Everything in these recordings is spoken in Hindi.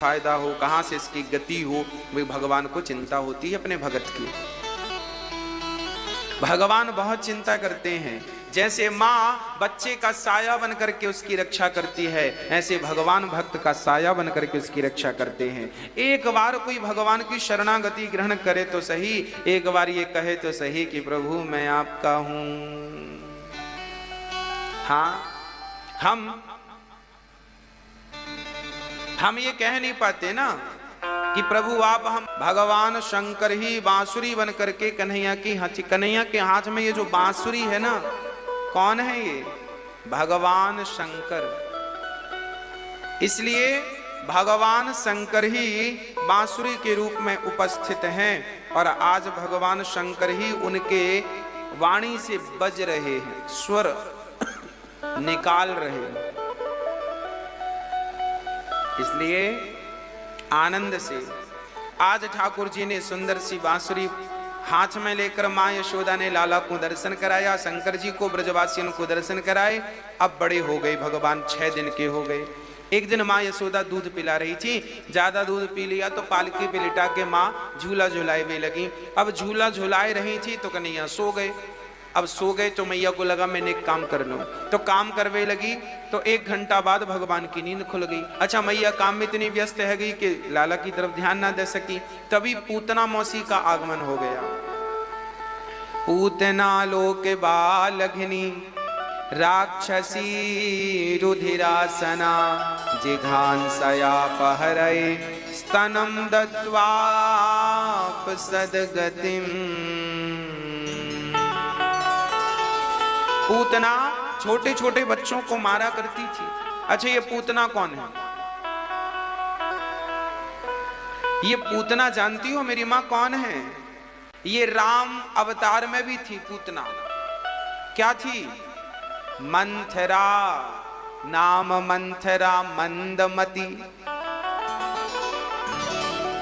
फायदा हो, कहां से इसकी गति हो, वे भगवान को चिंता होती है अपने भगत की। भगवान बहुत चिंता करते हैं। जैसे माँ बच्चे का साया बन करके उसकी रक्षा करती है, ऐसे भगवान भक्त का साया बन करके उसकी रक्षा करते हैं। एक बार कोई भगवान की शरणागति ग्रहण करे तो सही, एक बार ये कहे तो सही कि प्रभु मैं आपका हूं। हाँ, हम ये कह नहीं पाते ना कि प्रभु आप हम। भगवान शंकर ही बांसुरी बन करके कन्हैया के हाथ में ये जो बांसुरी है ना, कौन है ये? भगवान शंकर। इसलिए भगवान शंकर ही बांसुरी के रूप में उपस्थित हैं और आज भगवान शंकर ही उनके वाणी से बज रहे हैं, स्वर निकाल रहे हैं। इसलिए आनंद से आज ठाकुर जी ने सुंदर सी बांसुरी हाथ में लेकर मां यशोदा ने लाला को दर्शन कराया, शंकर जी को ब्रजवासियों को दर्शन कराए। अब बड़े हो गए भगवान, 6 दिन के हो गए। एक दिन मां यशोदा दूध पिला रही थी, ज्यादा दूध पी लिया तो पालकी पे लिटा के मां झूला झुलाए लगी। अब झूला झुलाए रही थी तो कन्हैया सो गए। अब सो गए तो मैया को लगा मैंने एक काम कर लूं, तो काम करवे लगी। तो 1 घंटा बाद भगवान की नींद खुल गई। अच्छा, मैया काम में इतनी व्यस्त है गई कि लाला की तरफ ध्यान ना दे सकी। तभी पूतना मौसी का आगमन हो गया। पूतना लोक बालघिनी राक्षसी रुधिरासना जिघांसया पहरये स्तनम दत्वाप सदगतिम। पूतना छोटे छोटे बच्चों को मारा करती थी। अच्छा, ये पूतना कौन है? ये पूतना जानती हो मेरी मां कौन है? ये राम अवतार में भी थी पूतना। क्या थी? मंथरा, नाम मंथरा मंदमती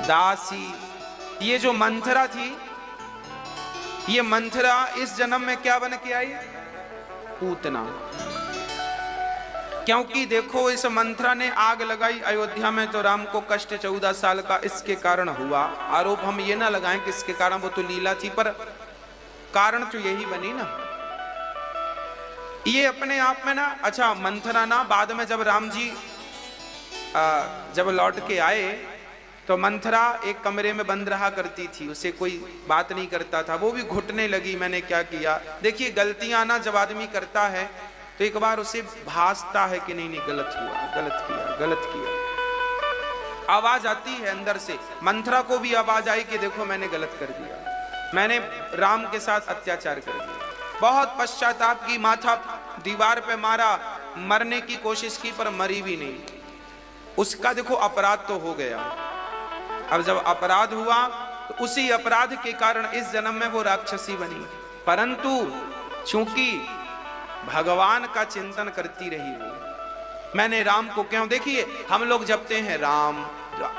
दासी। ये जो मंथरा थी, ये मंथरा इस जन्म में क्या बन के आई? पूतना। क्योंकि देखो इस मंथरा ने आग लगाई अयोध्या में तो राम को कष्ट 14 साल का इसके कारण हुआ। आरोप हम ये ना लगाएं कि इसके कारण, वो तो लीला थी, पर कारण तो यही बनी ना। ये अपने आप में ना, अच्छा मंथरा ना बाद में जब राम जी जब लौट के आए तो मंथरा एक कमरे में बंद रहा करती थी, उसे कोई बात नहीं करता था। वो भी घुटने लगी, मैंने क्या किया। देखिए गलतियां ना जब आदमी करता है तो एक बार उसे भासता है कि नहीं गलत हुआ, गलत किया। आवाज आती है अंदर से। मंथरा को भी आवाज आई कि देखो मैंने गलत कर दिया, मैंने राम के साथ अत्याचार कर दिया। बहुत पश्चाताप की, माथा दीवार पे मारा, मरने की कोशिश की पर मरी भी नहीं। उसका देखो अपराध तो हो गया। अब जब अपराध हुआ तो उसी अपराध के कारण इस जन्म में वो राक्षसी बनी। परंतु चूंकि भगवान का चिंतन करती रही वो, मैंने राम को क्यों, देखिए हम लोग जपते हैं राम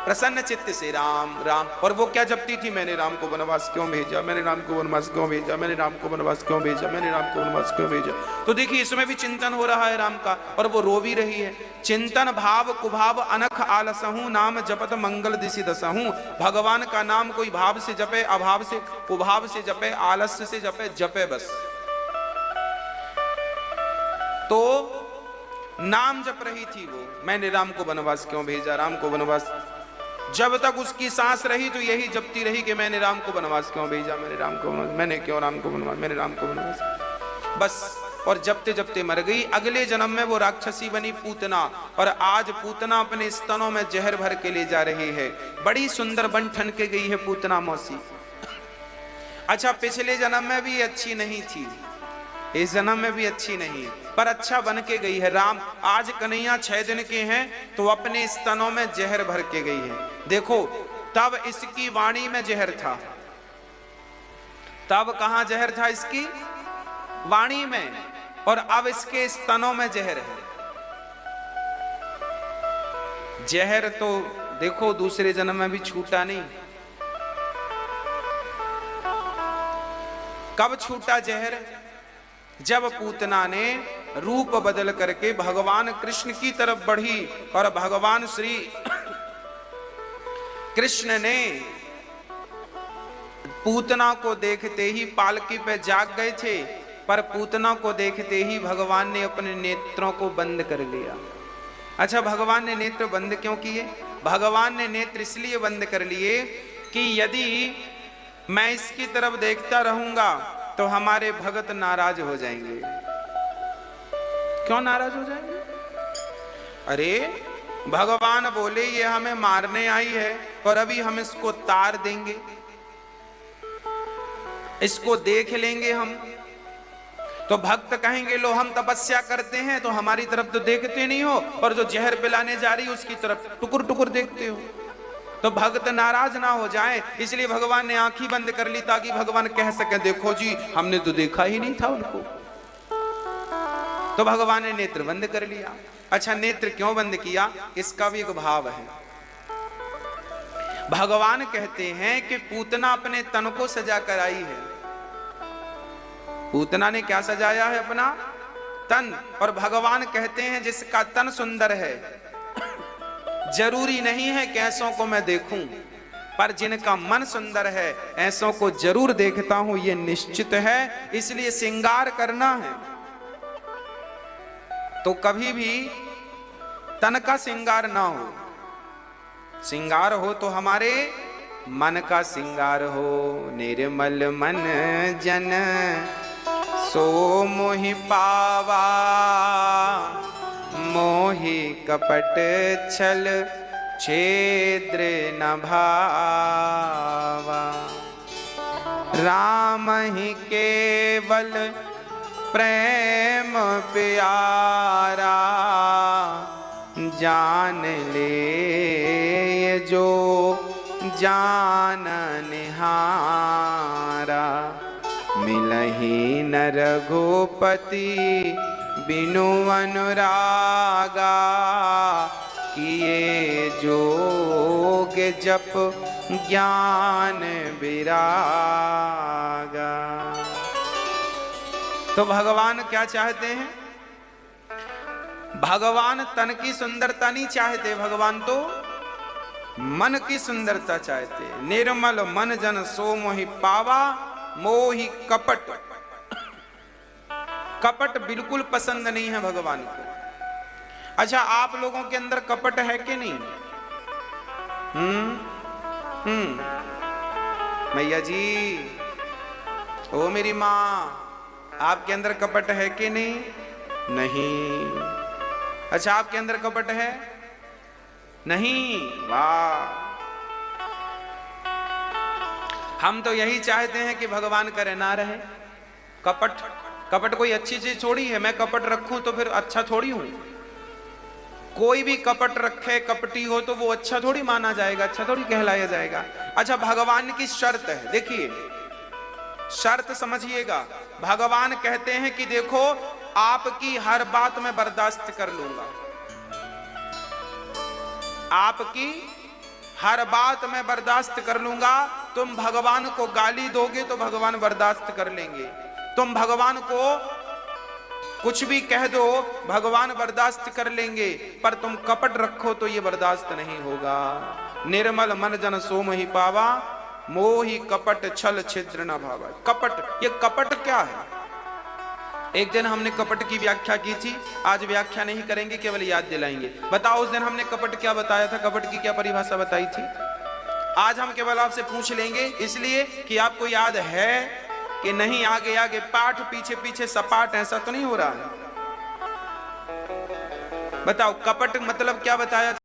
प्रसन्न चित्त से राम राम, और वो क्या जपती थी? मैंने राम को वनवास क्यों भेजा, मैंने राम को वनवास क्यों भेजा, मैंने राम को वनवास क्यों भेजा, मैंने राम को वनवास क्यों भेजा। तो देखिए इसमें भी चिंतन हो रहा है राम का, और वो रो भी रही है। चिंतन भाव कुभाव अनख आलसहूं नाम जपत मंगल दिशि दसहूं। भगवान का नाम कोई भाव से जपे, अभाव से, कुभाव से जपे, आलस्य से जपे, जपे बस। तो नाम जप रही थी वो, मैंने राम को वनवास क्यों भेजा, राम को वनवास। जब तक उसकी सांस रही तो यही जपती रही कि मैंने राम को वनवास क्यों भेजा, मैंने राम को वनवास, मैंने क्यों राम को वनवास, मैंने राम को वनवास, बस। और जपते जपते मर गई। अगले जन्म में वो राक्षसी बनी पूतना, और आज पूतना अपने स्तनों में जहर भर के ले जा रही है। बड़ी सुंदर बन ठन के गई है पूतना मौसी। अच्छा, पिछले जन्म में भी अच्छी नहीं थी, इस जन्म में भी अच्छी नहीं, पर अच्छा बन के गई है। राम आज कन्हैया 6 दिन के हैं तो अपने स्तनों में जहर भर के गई है। देखो तब इसकी वाणी में जहर था, तब कहां जहर था? इसकी वाणी में, और अब इसके स्तनों में जहर है। जहर तो देखो दूसरे जन्म में भी छूटा नहीं। कब छूटा जहर? जब पूतना ने रूप बदल करके भगवान कृष्ण की तरफ बढ़ी और भगवान श्री कृष्ण ने पूतना को देखते ही पालकी पे जाग गए थे, पर पूतना को देखते ही भगवान ने अपने नेत्रों को बंद कर लिया। अच्छा, भगवान ने नेत्र बंद क्यों किए? भगवान ने नेत्र इसलिए बंद कर लिए कि यदि मैं इसकी तरफ देखता रहूंगा तो हमारे भगत नाराज हो जाएंगे। क्यों नाराज हो जाएंगे? अरे भगवान बोले ये हमें मारने आई है और अभी हम इसको तार देंगे, इसको देख लेंगे हम, तो भक्त कहेंगे लो हम तपस्या करते हैं तो हमारी तरफ तो देखते नहीं हो, और जो जहर पिलाने जा रही है उसकी तरफ टुकुर टुकुर देखते हो, तो भक्त नाराज ना हो जाए, इसलिए भगवान ने आंखें बंद कर ली ताकि भगवान कह सके देखो जी हमने तो देखा ही नहीं था उनको। तो भगवान ने नेत्र बंद कर लिया। अच्छा, नेत्र क्यों बंद किया? इसका भी एक भाव है। भगवान कहते हैं कि पूतना अपने तन को सजा कर आई है। पूतना ने क्या सजाया है? अपना तन। और भगवान कहते हैं जिसका तन सुंदर है जरूरी नहीं है कि ऐसों को मैं देखूं, पर जिनका मन सुंदर है ऐसों को जरूर देखता हूं, यह निश्चित है। इसलिए श्रृंगार करना है तो कभी भी तन का श्रृंगार ना हो, श्रृंगार हो तो हमारे मन का श्रृंगार हो। निर्मल मन जन सो मोहि पावा, मोहि कपट छल छेद्र न भावा। राम ही केवल प्रेम प्यारा, जान ले जो जान निहारा। मिलहि न रघुपति बिनु अनुरागा, किए जोग जप ज्ञान विरागा। तो भगवान क्या चाहते हैं? भगवान तन की सुंदरता नहीं चाहते, भगवान तो मन की सुंदरता चाहते हैं। निर्मल मन जन सो मोहि पावा, मोहि कपट। कपट बिल्कुल पसंद नहीं है भगवान को। अच्छा, आप लोगों के अंदर कपट है कि नहीं? मैया जी, ओ मेरी माँ, आपके अंदर कपट है कि नहीं? नहीं। अच्छा, आपके अंदर कपट है? नहीं। वाह, हम तो यही चाहते हैं कि भगवान करे ना रहे कपट। कपट कोई अच्छी चीज थोड़ी है, मैं कपट रखूं तो फिर अच्छा थोड़ी हूं। कोई भी कपट रखे, कपटी हो तो वो अच्छा थोड़ी माना जाएगा, अच्छा थोड़ी कहलाया जाएगा। अच्छा, भगवान की शर्त है, देखिए शर्त समझिएगा। भगवान कहते हैं कि देखो आपकी हर बात मैं बर्दाश्त कर लूंगा, आपकी हर बात मैं बर्दाश्त कर लूंगा। तुम भगवान को गाली दोगे तो भगवान बर्दाश्त कर लेंगे, तुम भगवान को कुछ भी कह दो भगवान बर्दाश्त कर लेंगे, पर तुम कपट रखो तो ये बर्दाश्त नहीं होगा। निर्मल मन जन सो मोहि पावा, मोहि कपट छल छिद्र न भावा। कपट, ये कपट क्या है? एक दिन हमने कपट की व्याख्या की थी, आज व्याख्या नहीं करेंगे, केवल याद दिलाएंगे। बताओ उस दिन हमने कपट क्या बताया था, कपट की क्या परिभाषा बताई थी? आज हम केवल आपसे पूछ लेंगे, इसलिए कि आपको याद है कि नहीं। आगे आगे पाठ, पीछे पीछे सपाट, ऐसा तो नहीं हो रहा है। बताओ कपट मतलब क्या बताया था?